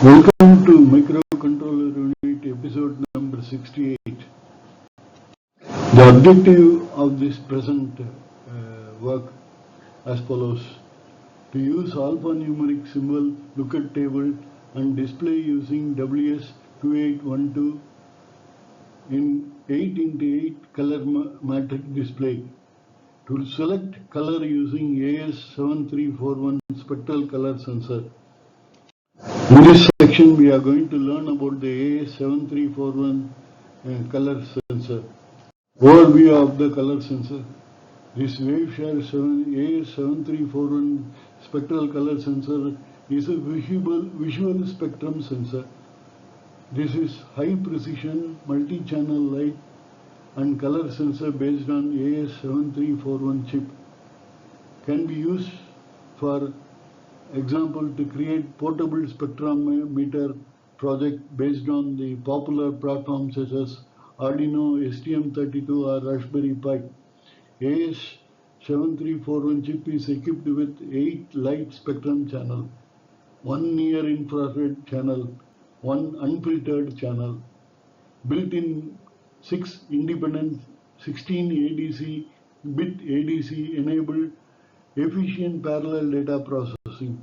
Welcome to Microcontroller Unit episode number 68. The objective of this present work as follows: to use alphanumeric symbol lookup table and display using WS2812 in 8x8 color matrix display. To select color using AS7341 spectral color sensor. In this section, we are going to learn about the AS7341 color sensor. Overview of the color sensor. This Waveshare AS7341 spectral color sensor is a visual spectrum sensor. This is high precision multi-channel light and color sensor based on AS7341 chip. Can be used for example to create portable spectrometer project based on the popular platforms such as Arduino, STM32 or Raspberry Pi. AS7341 chip is equipped with 8 light spectrum channel, 1 near infrared channel, 1 unfiltered channel, built-in 6 independent 16 ADC bit ADC enabled efficient parallel data processing.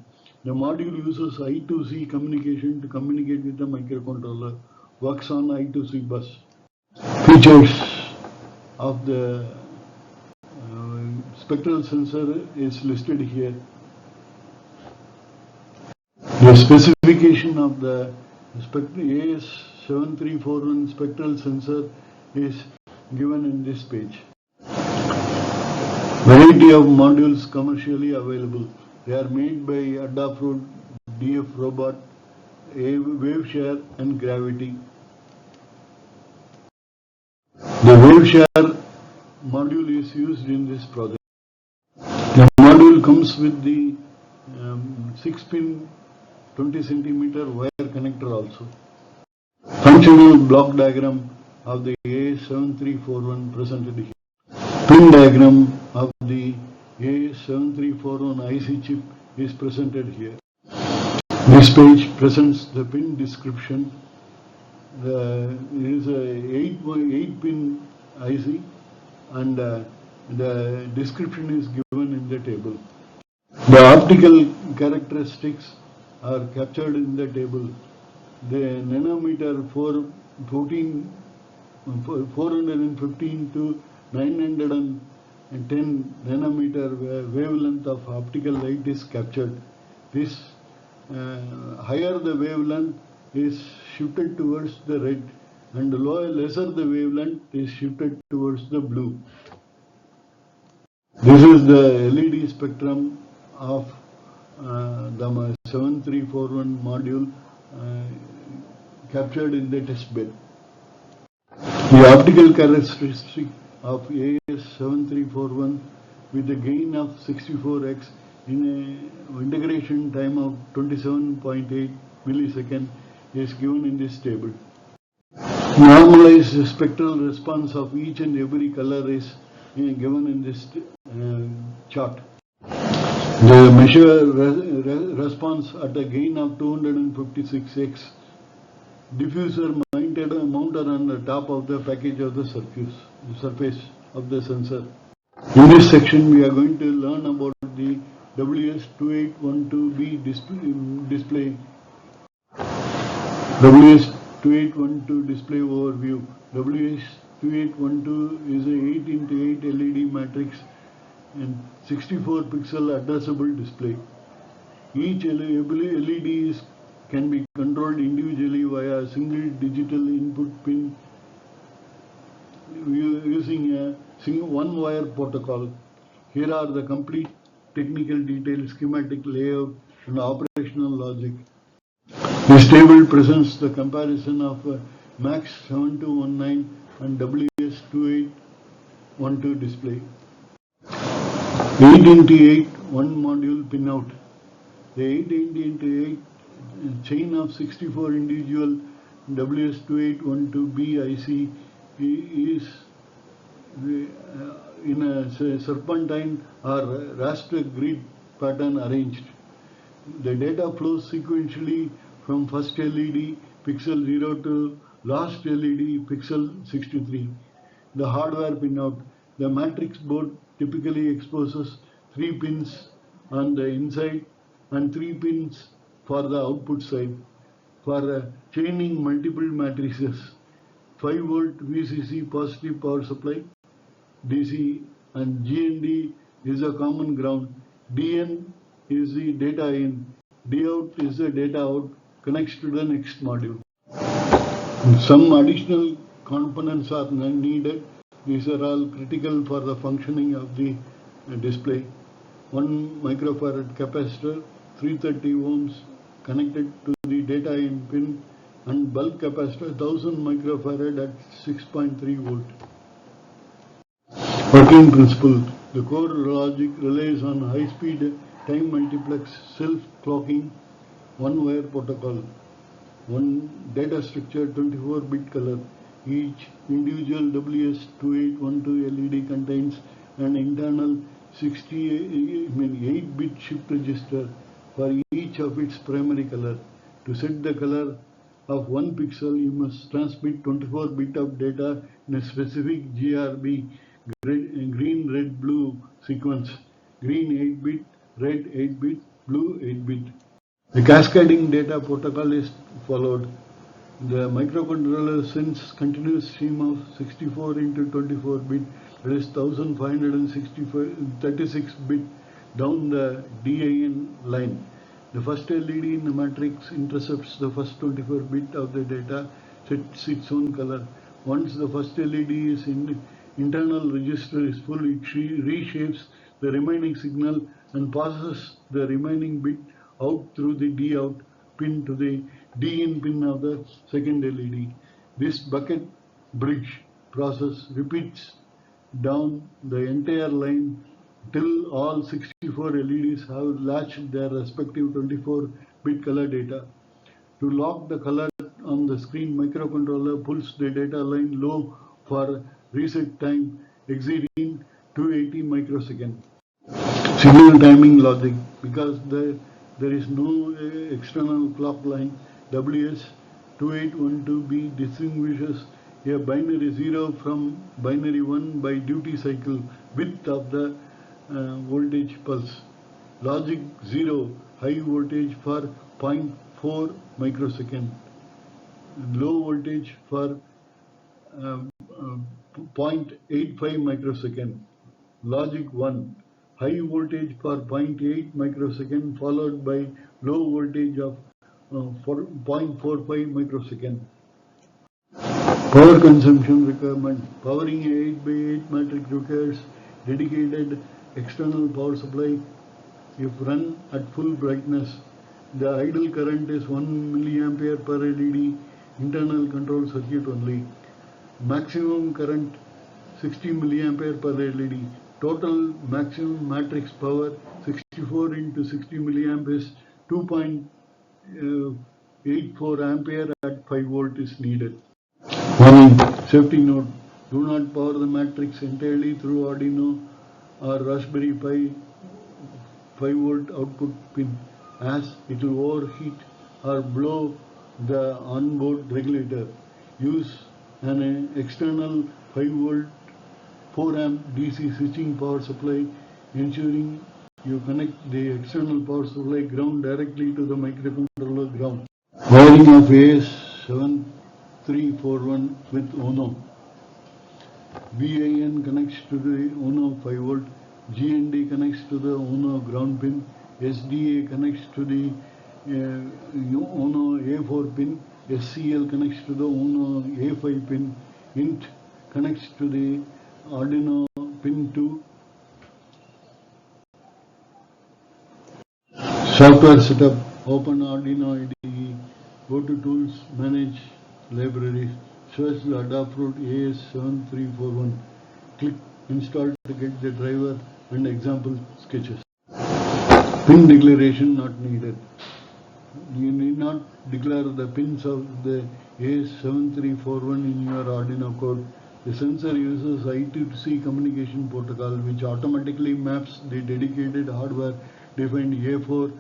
The module uses I2C communication to communicate with the microcontroller. Works on I2C bus. Features of the spectral sensor is listed here. The specification of the AS7341 spectral sensor is given in this page. Variety of modules commercially available. They are made by Adafruit, DF Robot, Waveshare and Gravity. The Waveshare module is used in this project. The module comes with the 6-pin 20 cm wire connector also. Functional block diagram of the AS7341 presented here. Pin diagram of the AS7341 IC chip is presented here. This page presents the pin description. It is a 8-pin IC and the description is given in the table. The optical characteristics are captured in the table. The nanometer 415 to 910 nanometer wavelength of optical light is captured. This higher the wavelength is shifted towards the red and lesser the wavelength is shifted towards the blue. This is the LED spectrum of the 7341 module captured in the test bed. The optical characteristic of AS7341 with a gain of 64x in an integration time of 27.8 millisecond is given in this table. Normalized spectral response of each and every color is given in this chart. The measure response at a gain of 256x. Diffuser mounted on the top of the package of the surface of the sensor. In this section, we are going to learn about the WS2812B display. WS2812 display overview. WS2812 is a 8x8 LED matrix and 64 pixel addressable display. Each LED can be controlled individually via a single digital input pin using a one wire protocol. Here are the complete technical details, schematic layout and operational logic. This table presents the comparison of MAX 7219 and WS2812 display. 8x8 one module pinout. The 8x8 chain of 64 individual WS2812B IC is in a serpentine or raster grid pattern arranged. The data flows sequentially from first LED pixel 0 to last LED pixel 63. The hardware pinout. The matrix board typically exposes 3 pins on the inside and 3 pins for the output side. For chaining multiple matrices, 5 volt VCC positive power supply, DC, and GND is a common ground. DN is the data in, DOut is the data out, connects to the next module. Some additional components are needed. These are all critical for the functioning of the display. 1 microfarad capacitor, 330 ohms connected to the data in pin, and bulk capacitor 1000 microfarad at 6.3 volt. Working principle. The core logic relies on high-speed time multiplex self-clocking one-wire protocol. One data structure 24-bit color. Each individual WS2812 LED contains an internal 8-bit shift register for each of its primary color. To set the color of one pixel, you must transmit 24-bit of data in a specific GRB, green, red, blue sequence. Green 8-bit, red 8-bit, blue 8-bit. The cascading data protocol is followed. The microcontroller sends continuous stream of 64 into 24 bit, that is 1536 bit down the DIN line. The first LED in the matrix intercepts the first 24 bit of the data, sets its own color. Once the first LED is in internal register is full, it reshapes the remaining signal and passes the remaining bit out through the DOut pin to the DIN pin of the second LED. This bucket bridge process repeats down the entire line till all 64 LEDs have latched their respective 24-bit color data. To lock the color on the screen, microcontroller pulls the data line low for reset time exceeding 280 microseconds. Signal timing logic. Because there is no external clock line, WS2812B distinguishes a binary 0 from binary 1 by duty cycle width of the voltage pulse. Logic 0, high voltage for 0.4 microsecond, low voltage for 0.85 microsecond. Logic 1, high voltage for 0.8 microsecond followed by low voltage of 0.45 microsecond. Power consumption requirement. Powering a 8x8 matrix requires dedicated external power supply. If run at full brightness, the idle current is 1 milliampere per LED, internal control circuit only. Maximum current 60 milliampere per LED. Total maximum matrix power 64 into 60 milliamp is 2.84 ampere at 5 volt is needed. Warning, safety note, do not power the matrix entirely through Arduino or Raspberry Pi 5 volt output pin, as it will overheat or blow the onboard regulator. Use an external 5 volt 4 amp DC switching power supply, ensuring you connect the external power supply ground directly to the microcontroller ground. Wiring of AS7341 with UNO. VIN connects to the UNO 5 volt, GND connects to the UNO ground pin, SDA connects to the UNO A4 pin, SCL connects to the UNO A5 pin, INT connects to the Arduino pin 2. Software setup. Open Arduino IDE. Go to Tools, Manage Libraries. Search the Adafruit AS7341. Click Install to get the driver and example sketches. Pin declaration not needed. You need not declare the pins of the AS7341 in your Arduino code. The sensor uses I2C communication protocol, which automatically maps the dedicated hardware-defined A4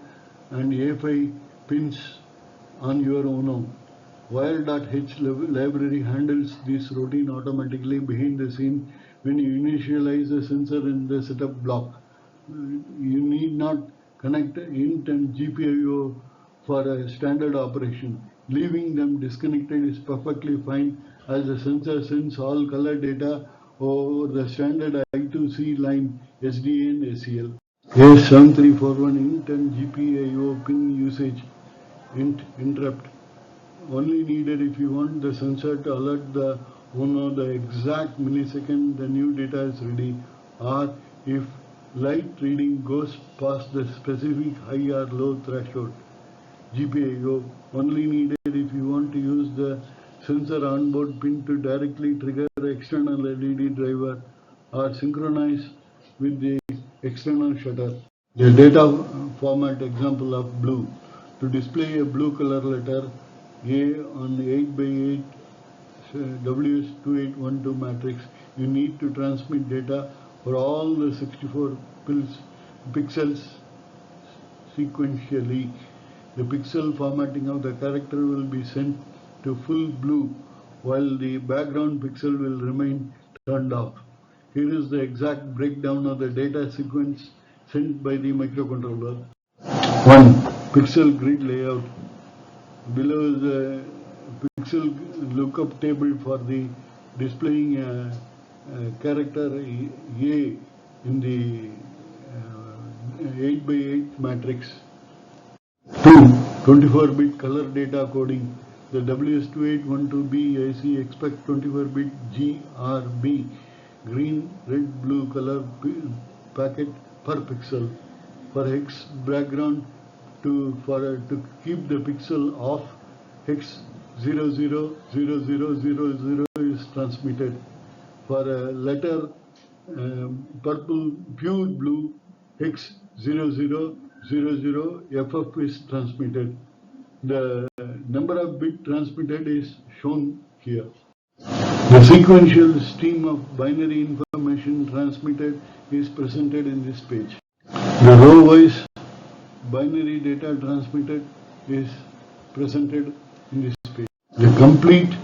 and A5 pins on your Uno. Wire.h library handles this routine automatically behind the scene when you initialize the sensor in the setup block. You need not connect int and GPIO for a standard operation. Leaving them disconnected is perfectly fine as the sensor sends all color data over the standard I2C line SDA and SEL. AS7341 int and GPIO pin usage interrupt only needed if you want the sensor to alert the owner the exact millisecond the new data is ready, or if light reading goes past the specific high or low threshold. GPIO only needed if you want to use the sensor onboard pin to directly trigger the external LED driver or synchronize with the external shutter. The data format example of blue. To display a blue color letter A on 8x8 WS2812 matrix, you need to transmit data for all the 64 pixels sequentially. The pixel formatting of the character will be sent to full blue while the background pixel will remain turned off. Here is the exact breakdown of the data sequence sent by the microcontroller. 1. Pixel grid layout. Below is a pixel lookup table for the displaying a character A in the 8x8 matrix. 2. 24-bit color data coding. The WS2812B IC expects 24-bit GRB, green, red, blue color packet per pixel. For hex background, to keep the pixel off, hex 000000 is transmitted. For a letter purple pure blue, hex 0000 FF is transmitted. The number of bits transmitted is shown here. The sequential stream of binary information transmitted is presented in this page. The row-wise binary data transmitted is presented in this page. The complete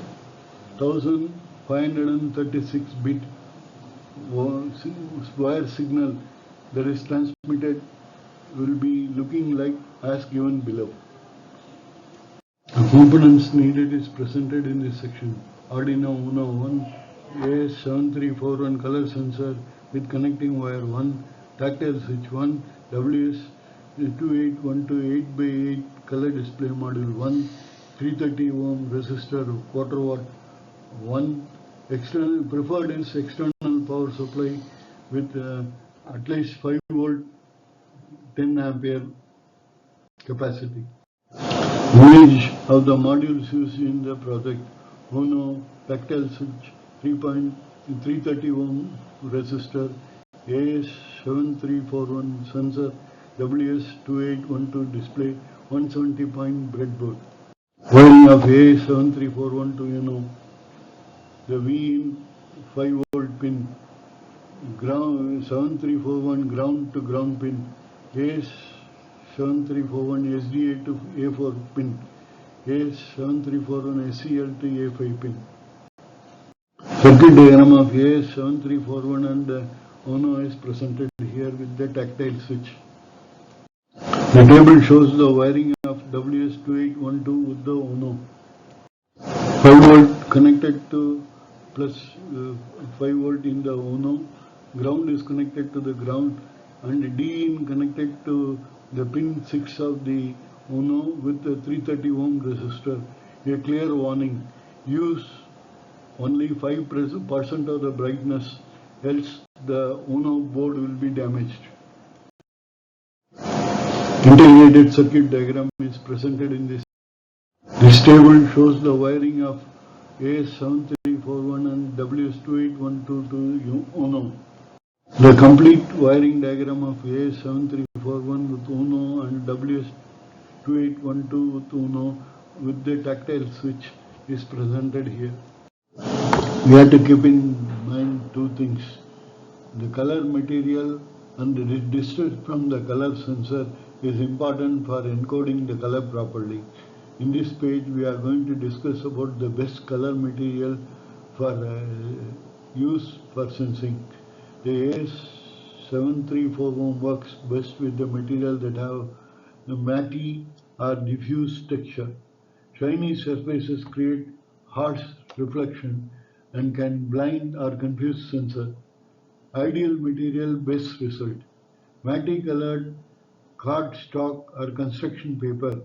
1536-bit wire signal that is transmitted will be looking like as given below. The components needed is presented in this section. Arduino Uno 1, AS7341 color sensor with connecting wire 1, tactile switch 1, WS2812 8x8 color display module 1, 330 ohm resistor quarter watt 1, external preferred is external power supply with at least 5 volt 10 ampere capacity. Image of the modules used in the project. Uno tactile switch 330 ohm resistor, AS7341 sensor, WS2812 display, 170 point breadboard. Wiring of AS7341 to Uno. The V-in 5 volt pin, ground 7341 ground to ground pin, AS7341 SDA to A4 pin, AS7341 SCL to A5 pin. Circuit diagram of AS7341 and Uno is presented here with the tactile switch. The table shows the wiring of WS2812 with the Uno. 5 volt connected to plus 5 volt in the Uno. Ground is connected to the ground and D-in connected to the pin 6 of the Uno with the 330 ohm resistor. A clear warning: use only 5% of the brightness, else the Uno board will be damaged. Integrated circuit diagram is presented in this. This table shows the wiring of AS7341 and WS2812 to Uno. The complete wiring diagram of AS7341 with Uno and WS2812 with Uno with the tactile switch is presented here. We have to keep in mind two things. The color material and the distance from the color sensor is important for encoding the color properly. In this page, we are going to discuss about the best color material for use for sensing. The AS7341 works best with the material that have a matte or diffuse texture. Shiny surfaces create harsh reflection and can blind or confuse sensor. Ideal material, best result. Matte colored cardstock or construction paper.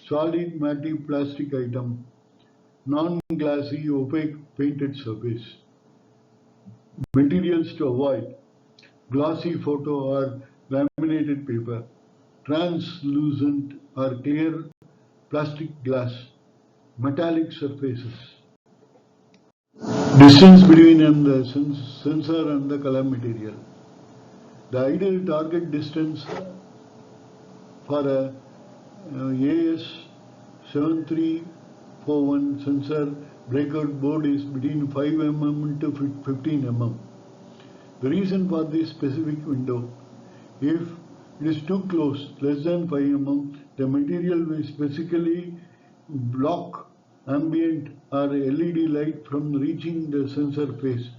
Solid matte plastic item. Non-glassy opaque painted surface. Materials to avoid. Glossy photo or laminated paper. Translucent or clear plastic glass. Metallic surfaces. Distance between the sensor and the color material. The ideal target distance for a AS7341 sensor breakout board is between 5 mm to 15 mm. The reason for this specific window, if it is too close, less than 5 mm, the material will specifically block ambient or LED light from reaching the sensor face,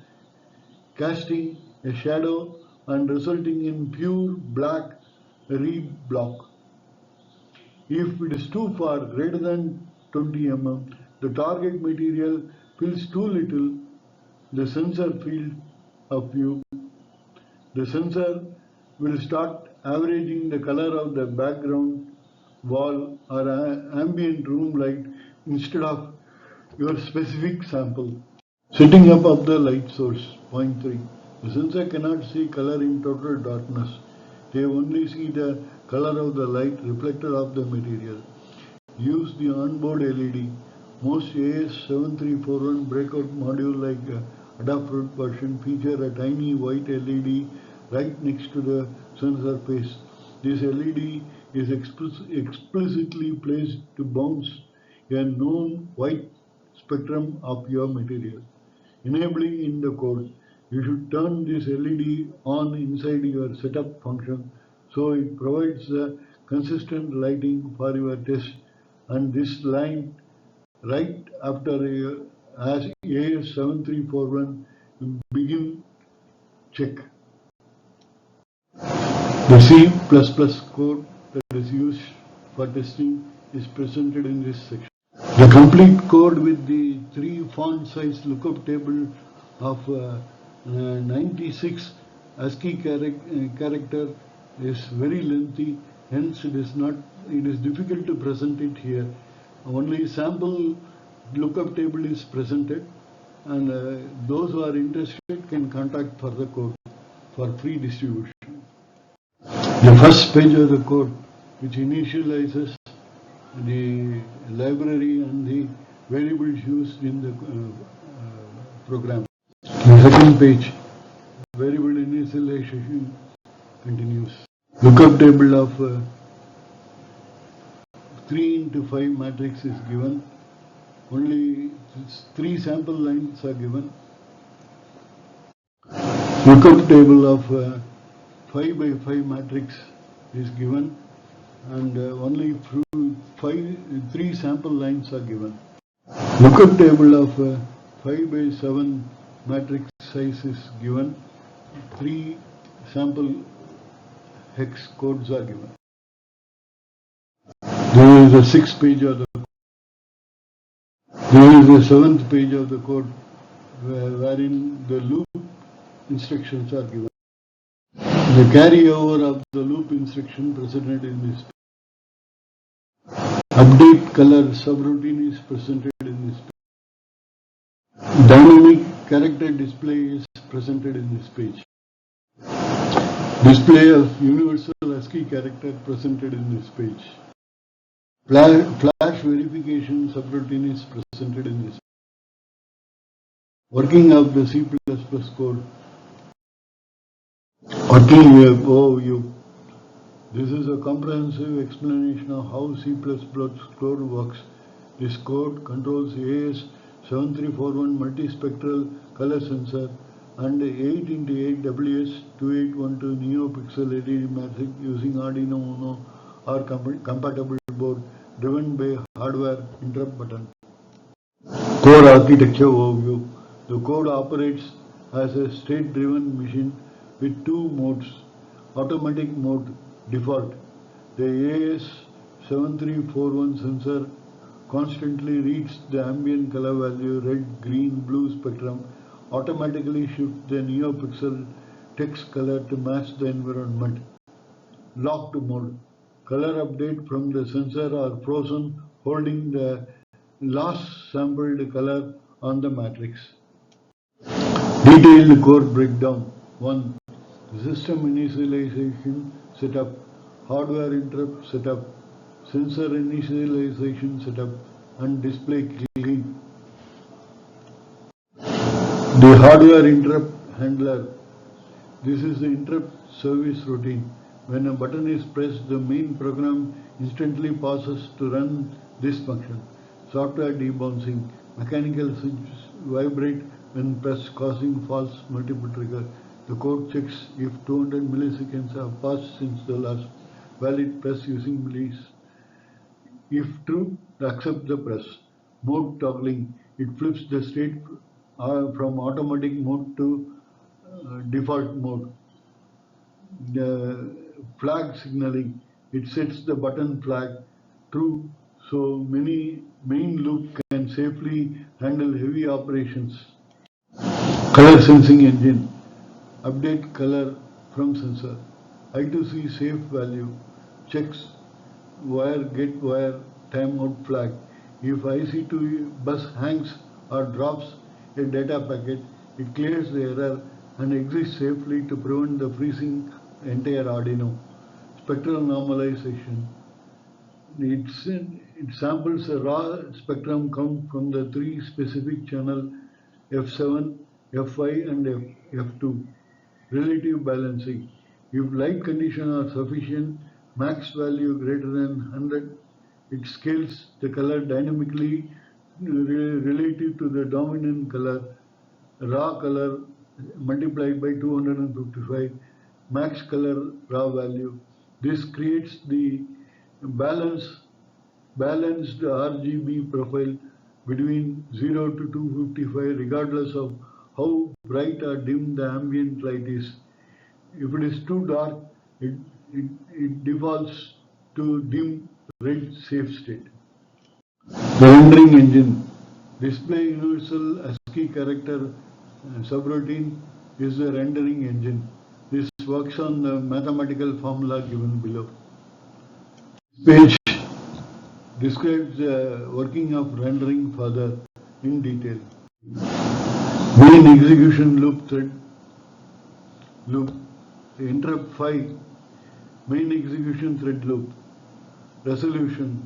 casting a shadow and resulting in pure black read block. If it is too far, greater than 20 mm, the target material fills too little the sensor field of view. The sensor will start averaging the color of the background wall or ambient room light instead of your specific sample. Setting up of the light source. Point 3. The sensor cannot see color in total darkness. They only see the color of the light reflected off the material. Use the onboard LED. Most AS7341 breakout module like Adafruit version feature a tiny white LED right next to the sensor face. This LED is explicitly placed to bounce a known white spectrum of your material. Enabling in the code. You should turn this LED on inside your setup function so it provides the consistent lighting for your test, and this line right after as AS7341 begin check. The C++ code that is used for testing is presented in this section. The complete code with the 3 font size lookup table of 96 ASCII character is very lengthy, hence it is difficult to present it here. Only sample lookup table is presented, and those who are interested can contact for the code for free distribution. The first page of the code, which initializes the library and the variables used in the program. The second page, variable initialization continues. Lookup table of 3 into 5 matrix is given. Only 3 sample lines are given. Lookup table of 5 by 5 matrix is given, and only 3 sample lines are given. Lookup table of 5 by 7 matrix size is given. 3 sample hex codes are given. There is the 6th page of the code. There is the 7th page of the code wherein the loop instructions are given. The carryover of the loop instruction presented in this. Update color subroutine is presented in this page. Dynamic character display is presented in this page. Display of universal ASCII character presented in this page. Flash verification subroutine is presented in this. Working of the C++ code. Working overview. This is a comprehensive explanation of how C++ code works. This code controls AS7341 multispectral color sensor and 8x8 WS2812 NeoPixel LED matrix using Arduino Uno or compatible board driven by hardware interrupt button. Core architecture overview. The code operates as a state-driven machine with two modes. Automatic mode default. The AS7341 sensor constantly reads the ambient color value red, green, blue spectrum, automatically shifts the NeoPixel text color to match the environment. Locked mode. Color update from the sensor are frozen, holding the last sampled color on the matrix. Detailed code breakdown. 1. System initialization setup, hardware interrupt setup, sensor initialization setup, and display clean. The hardware interrupt handler. This is the interrupt service routine. When a button is pressed, the main program instantly pauses to run this function. Software debouncing. Mechanical switches vibrate when pressed, causing false multiple trigger. The code checks if 200 milliseconds have passed since the last valid press using millis. If true, accept the press. Mode toggling. It flips the state from automatic mode to default mode. The flag signaling. It sets the button flag true so many main loop can safely handle heavy operations. Color sensing engine. Update color from sensor. I2C safe value. Checks wire get wire timeout flag. If IC2 bus hangs or drops a data packet, it clears the error and exits safely to prevent the freezing entire Arduino. Spectral normalization. It samples a raw spectrum count from the three specific channel F7, F5 and F2. Relative balancing. If light conditions are sufficient, max value greater than 100, it scales the color dynamically relative to the dominant color, raw color multiplied by 255, max color raw value. This creates the balanced RGB profile between 0 to 255 regardless of how bright or dim the ambient light is. If it is too dark, it defaults to dim red safe state. The rendering engine. Display universal ASCII character subroutine is the rendering engine. This works on the mathematical formula given below. Page describes the working of rendering further in detail. Main execution loop thread loop. Interrupt 5. Main execution thread loop. Resolution.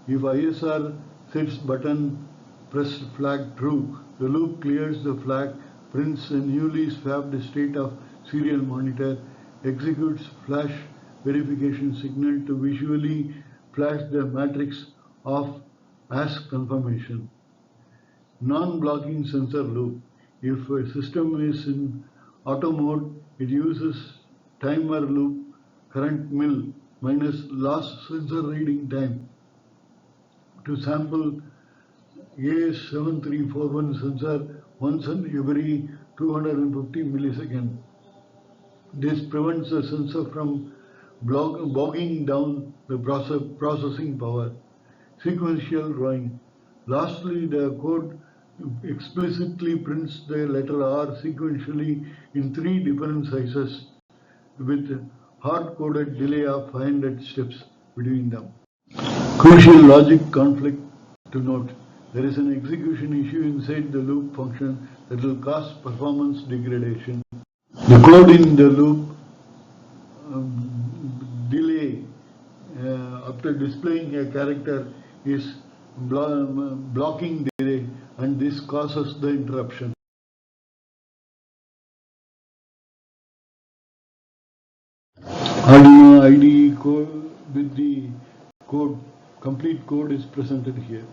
If ISR sets button pressed flag true, the loop clears the flag, prints a newly swapped state of serial monitor, executes flash verification signal to visually flash the matrix off as confirmation. Non-blocking sensor loop. If a system is in auto mode, it uses timer loop current mil minus last sensor reading time to sample AS7341 sensor once in every 250 milliseconds. This prevents the sensor from bogging down the processing power. Sequential drawing. Lastly, the code explicitly prints the letter R sequentially in 3 different sizes with hard-coded delay of 500 steps between them. Crucial logic conflict to note. There is an execution issue inside the loop function that will cause performance degradation. The code in the loop delay after displaying a character is blocking delay, and this causes the interruption. Arduino IDE code with the complete code is presented here.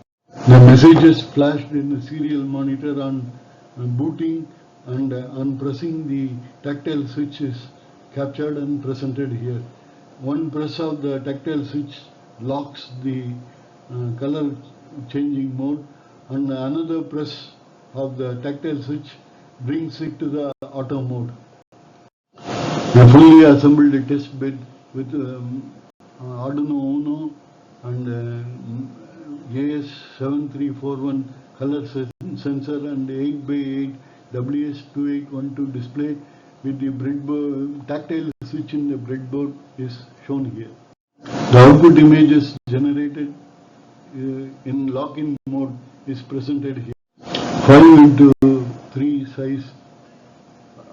The messages flashed in the serial monitor on booting and on pressing the tactile switch is captured and presented here. One press of the tactile switch locks the color changing mode, and another press of the tactile switch brings it to the auto mode. A fully assembled test bed with Arduino Uno and JS7341 color sensor and 8x8 WS2812 display with the breadboard tactile switch in the breadboard is shown here. The output images generated in lock-in mode is presented here. 5x3 size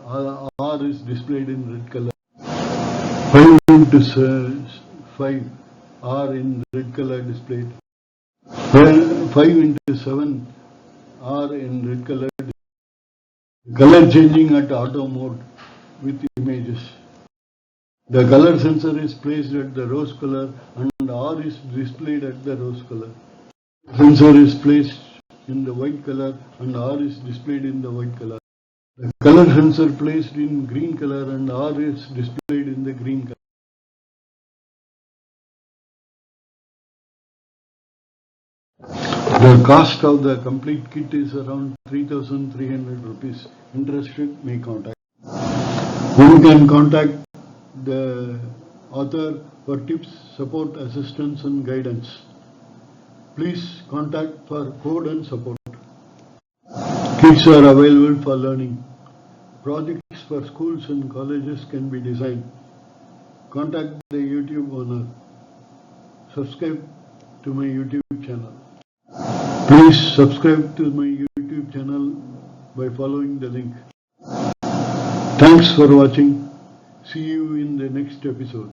R is displayed in red color. 5x5 R in red color displayed. 5x7 R in red color. Color changing at auto mode with images. The color sensor is placed at the rose color and R is displayed at the rose color. Sensor is placed in the white color and R is displayed in the white color. The color sensor placed in green color and R is displayed in the green color. The cost of the complete kit is around 3,300 rupees. Interested may contact. One can contact the author for tips, support, assistance and guidance. Please contact for code and support. Kits are available for learning. Projects for schools and colleges can be designed. Contact the YouTube owner. Subscribe to my YouTube channel. Please subscribe to my YouTube channel by following the link. Thanks for watching. See you in the next episode.